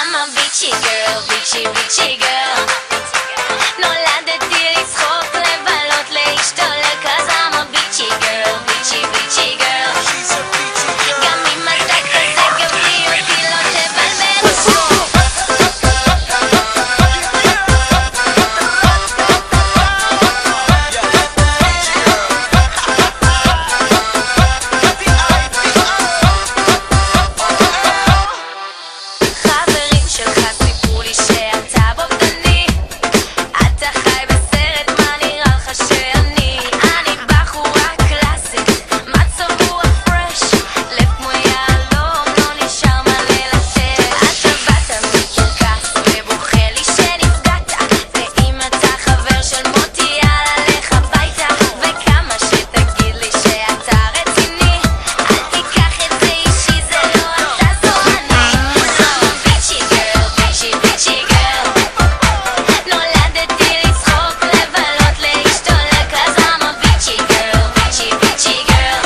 I'm a bitchy girl, bitchy bitchy girl. נולדתי לצחוק, לבלות, להשתולל, cause I'm a bitchy girl, bitchy bitchy girl. גם אם אתה כזה גברי אותי לא תבלבל. חברים שלך סיפרו לי שאתה בובדני, אתה חי בסרט, מה נראה לך שאני? אני בחורה קלאסית, מצב רוח פרש, לב כמו יהלום, לא נשאר מה ללטף. אתה באת מקרקס ובוכה לי שנפגעת, ואם אתה חבר של מוטי יאללה לך הביתה. וכמה שתגיד לי שאתה רציני, אל תיקח את זה אישי, זה לא אתה זו אני. I'm a bitchy girl, bitchy bitchy girl. נולדתי לצחוק, לבלות, להשתולל, cause I'm a bitchy girl, bitchy bitchy girl.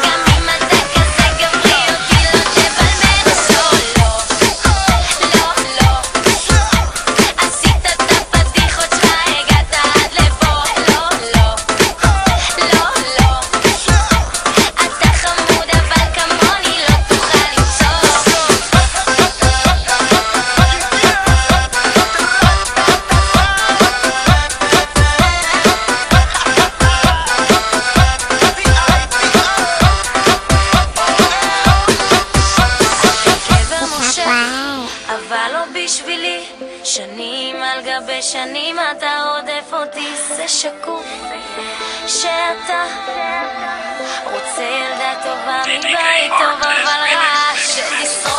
גם אם אתה כזה גברי אותי לא תבלבל. לא, עשית את הפדיחות שלך, הגעת עד לפה. לא, אתה חמוד אבל כמוני לא תוכל למצוא. קבר משה, אבל לא בשבילי. שנים על גבי שנים אתה רודף אותי, זה שקוף שאתה רוצה ילדה טובה מבית טוב, אבל רע שתשרוד